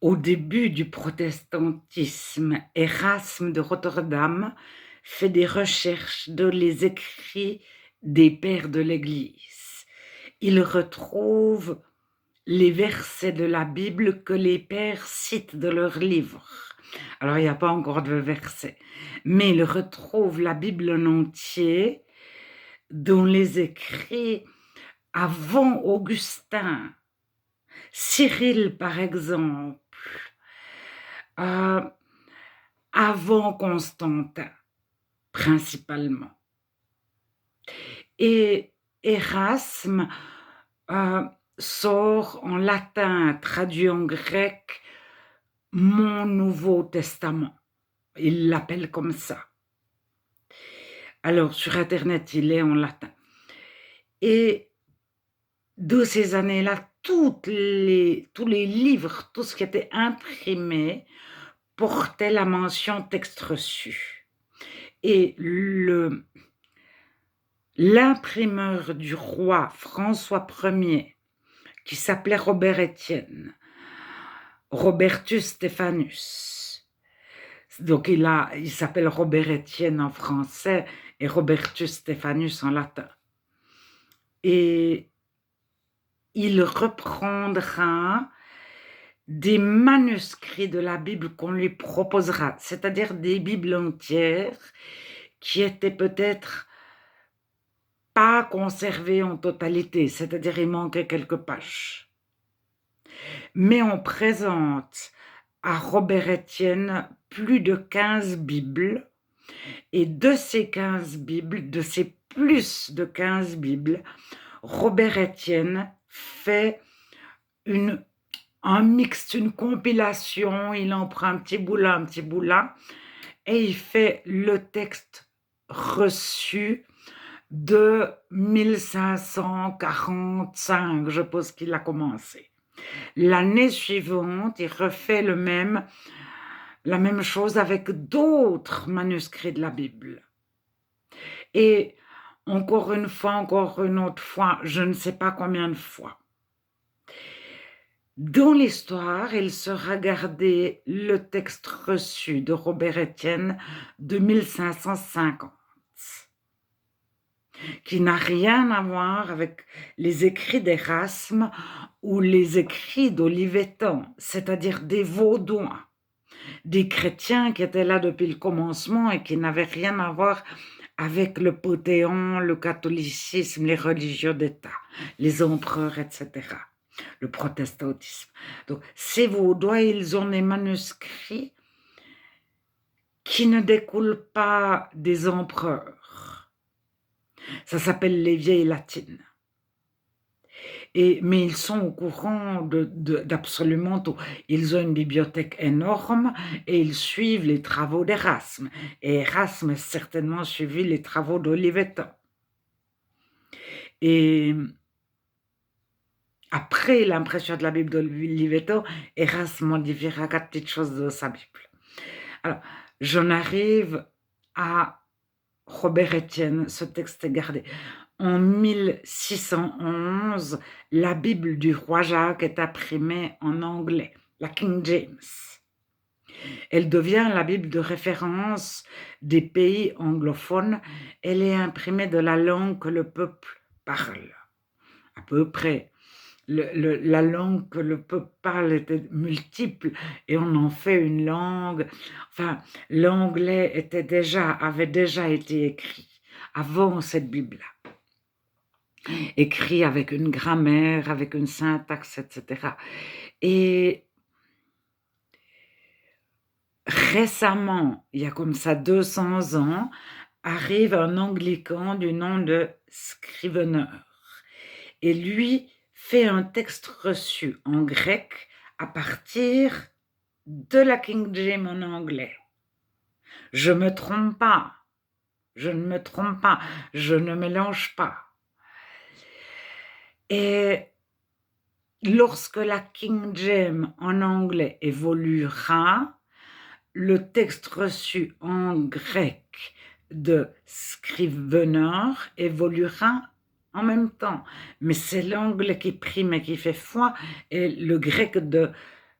Au début du protestantisme, Erasme de Rotterdam fait des recherches dans les écrits des pères de l'Église. Il retrouve les versets de la Bible que les pères citent dans leurs livres. Alors, il n'y a pas encore de versets, mais il retrouve la Bible en entier dans les écrits avant Augustin, Cyril par exemple, euh, avant Constantin principalement. Et Erasme sort en latin, traduit en grec, mon Nouveau Testament. Il l'appelle comme ça. Alors, sur Internet, il est en latin. Et de ces années-là, tous les livres, tout ce qui était imprimé, portait la mention texte reçu. Et l'imprimeur du roi François Ier, qui s'appelait Robert Étienne, Robertus Stephanus. Donc il s'appelle Robert Étienne en français et Robertus Stephanus en latin. Et il reprendra des manuscrits de la Bible qu'on lui proposera, c'est-à-dire des Bibles entières qui étaient peut-être pas conservées en totalité, c'est-à-dire il manquait quelques pages. Mais on présente à Robert Étienne plus de 15 Bibles, et de ces 15 Bibles, de ces plus de 15 Bibles, Robert Étienne fait un mix, une compilation, il en prend un petit bout là, et il fait le texte reçu de 1545, je pense qu'il a commencé. L'année suivante, il refait la même chose avec d'autres manuscrits de la Bible. Et encore une autre fois, je ne sais pas combien de fois. Dans l'histoire, il sera gardé le texte reçu de Robert Étienne de 1550, qui n'a rien à voir avec les écrits d'Erasme ou les écrits d'Olivetan, c'est-à-dire des Vaudois, des chrétiens qui étaient là depuis le commencement et qui n'avaient rien à voir avec le Panthéon, le catholicisme, les religions d'État, les empereurs, etc., le protestantisme. Donc, ces Vaudois, ils ont des manuscrits qui ne découlent pas des empereurs. Ça s'appelle les vieilles latines. Mais ils sont au courant d'absolument tout. Ils ont une bibliothèque énorme et ils suivent les travaux d'Erasme. Et Erasme a certainement suivi les travaux d'Olivetan. Et après l'impression de la Bible d'Olivetan, Erasme modifiera 4 petites choses de sa Bible. Alors, j'en arrive à Robert Étienne, ce texte est gardé. En 1611, la Bible du roi Jacques est imprimée en anglais, la King James. Elle devient la Bible de référence des pays anglophones. Elle est imprimée de la langue que le peuple parle, à peu près. La langue que le peuple parle était multiple et on en fait une langue. Enfin, l'anglais avait déjà été écrit avant cette Bible-là. Écrit avec une grammaire, avec une syntaxe, etc. Et récemment, il y a comme ça 200 ans, arrive un anglican du nom de Scrivener. Et lui fait un texte reçu en grec à partir de la King James en anglais. Je ne me trompe pas, je ne mélange pas. Et lorsque la King James en anglais évoluera, le texte reçu en grec de Scrivener évoluera en même temps. Mais c'est l'anglais qui prime et qui fait foi, et le grec de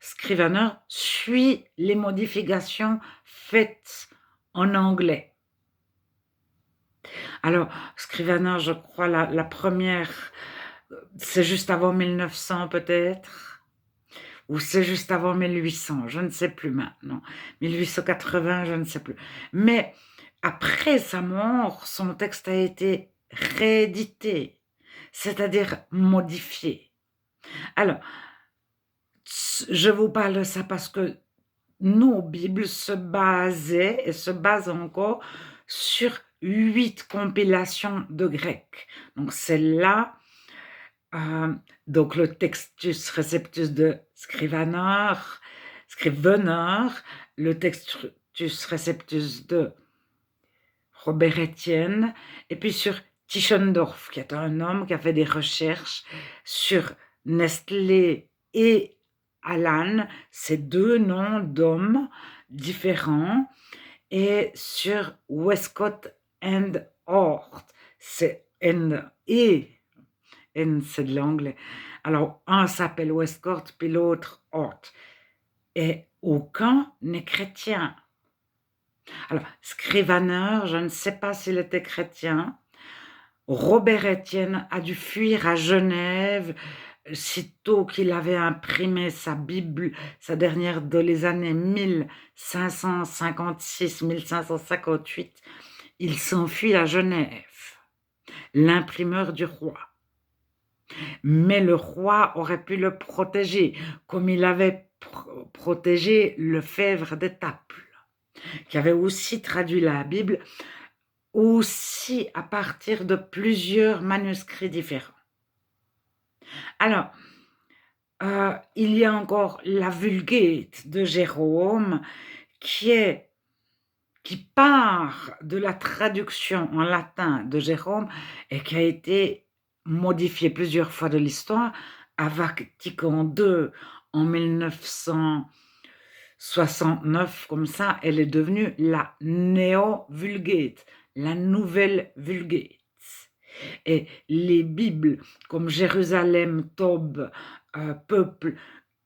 Scrivener suit les modifications faites en anglais. Alors, Scrivener, je crois, la première, c'est juste avant 1900 peut-être, ou c'est juste avant 1800, je ne sais plus maintenant. 1880, je ne sais plus. Mais après sa mort, son texte a été réédité, c'est-à-dire modifié. Alors, je vous parle de ça parce que nos Bibles se basaient et se basent encore sur 8 compilations de grec. Donc celle-là, donc le Textus Receptus de Scrivener, le Textus Receptus de Robert Estienne, et puis sur Tischendorf, qui est un homme qui a fait des recherches sur Nestlé et Alan, ces deux noms d'hommes différents, et sur Westcott and Hort, c'est N et N, c'est de l'anglais. Alors, un s'appelle Westcott, puis l'autre Hort. Et aucun n'est chrétien. Alors, Scrivener, je ne sais pas s'il était chrétien. Robert Estienne a dû fuir à Genève sitôt qu'il avait imprimé sa Bible, sa dernière dans les années 1556-1558. Il s'enfuit à Genève, l'imprimeur du roi. Mais le roi aurait pu le protéger, comme il avait protégé Lefebvre d'Étaples, qui avait aussi traduit la Bible, aussi à partir de plusieurs manuscrits différents. Alors, il y a encore la Vulgate de Jérôme, qui part de la traduction en latin de Jérôme et qui a été modifiée plusieurs fois de l'histoire. À Vatican II, en 1969, comme ça, elle est devenue la Néo-Vulgate, la nouvelle Vulgate. Et les Bibles, comme Jérusalem, Tob, Peuple,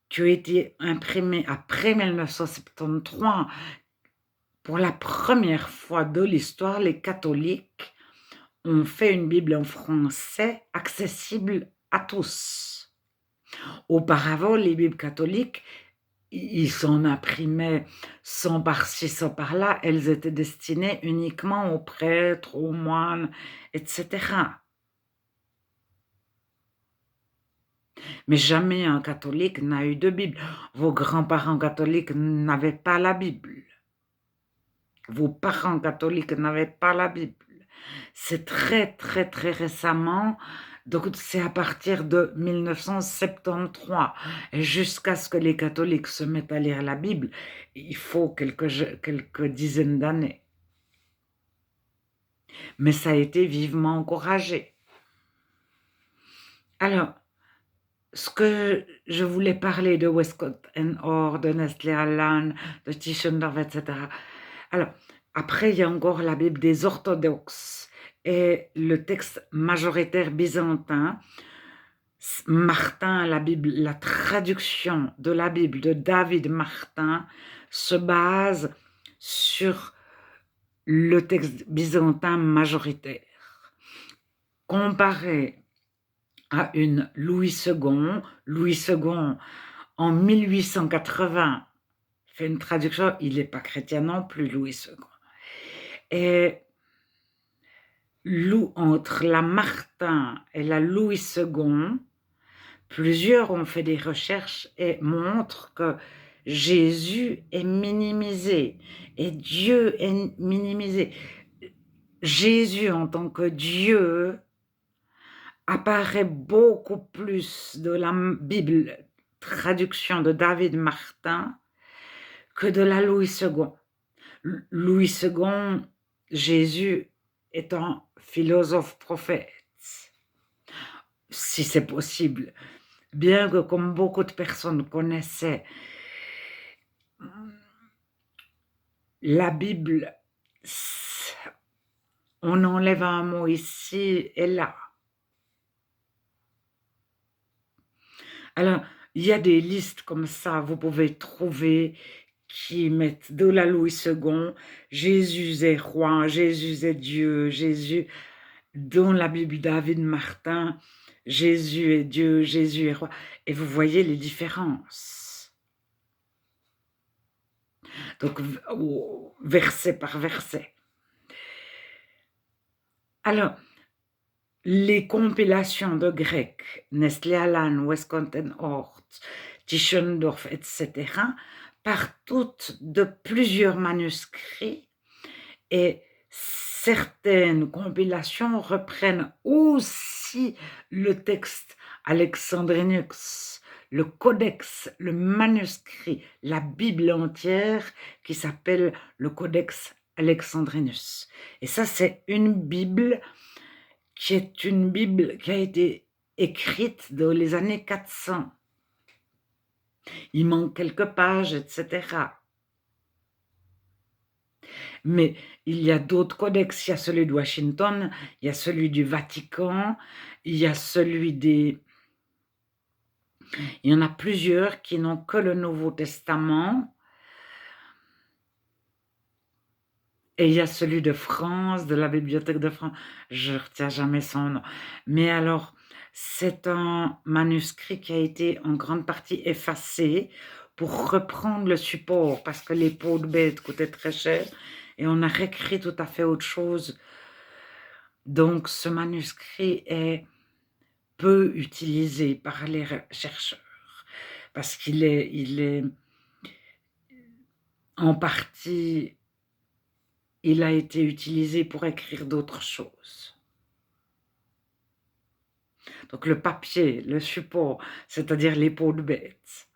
qui ont été imprimées après 1973, pour la première fois de l'histoire, les catholiques ont fait une Bible en français accessible à tous. Auparavant, les Bibles catholiques, ils s'en imprimaient 100 par-ci, 100 par-là. Elles étaient destinées uniquement aux prêtres, aux moines, etc. Mais jamais un catholique n'a eu de Bible. Vos grands-parents catholiques n'avaient pas la Bible. Vos parents catholiques n'avaient pas la Bible. C'est très, très, très récemment, donc c'est à partir de 1973, et jusqu'à ce que les catholiques se mettent à lire la Bible, il faut quelques dizaines d'années. Mais ça a été vivement encouragé. Alors, ce que je voulais parler de Westcott and Hort, de Nestlé Aland, de Tischendorf, etc. Alors, après, il y a encore la Bible des orthodoxes et le texte majoritaire byzantin. Martin, la traduction de la Bible de David Martin se base sur le texte byzantin majoritaire. Comparé à une Louis II en 1880 fait une traduction, il n'est pas chrétien non plus, Louis II. Et entre la Martin et la Louis II, plusieurs ont fait des recherches et montrent que Jésus est minimisé et Dieu est minimisé. Jésus en tant que Dieu apparaît beaucoup plus de la Bible, traduction de David Martin, que de la Louis II. Louis II, Jésus est un philosophe-prophète, si c'est possible. Bien que comme beaucoup de personnes connaissaient la Bible, on enlève un mot ici et là. Alors, il y a des listes comme ça, vous pouvez trouver, qui mettent de la Louis II, Jésus est roi, Jésus est Dieu, Jésus, dans la Bible David Martin, Jésus est Dieu, Jésus est roi. Et vous voyez les différences. Donc, verset par verset. Alors, les compilations de grec, Nestlé Aland, Westcott Hort, Tischendorf, etc., partent toutes de plusieurs manuscrits et certaines compilations reprennent aussi le texte Alexandrinus, le codex, le manuscrit, la Bible entière qui s'appelle le codex Alexandrinus. Et ça, c'est une Bible qui est une Bible qui a été écrite dans les années 400. Il manque quelques pages, etc. Mais il y a d'autres codex, il y a celui de Washington, il y a celui du Vatican, il y a celui des... Il y en a plusieurs qui n'ont que le Nouveau Testament. Et il y a celui de France, de la Bibliothèque de France. Je ne retiens jamais son nom. Mais alors, c'est un manuscrit qui a été en grande partie effacé pour reprendre le support, parce que les peaux de bête coûtaient très cher, et on a réécrit tout à fait autre chose. Donc, ce manuscrit est peu utilisé par les chercheurs, parce qu'il est en partie, il a été utilisé pour écrire d'autres choses. Donc le papier, le support, c'est-à-dire les peaux de bête,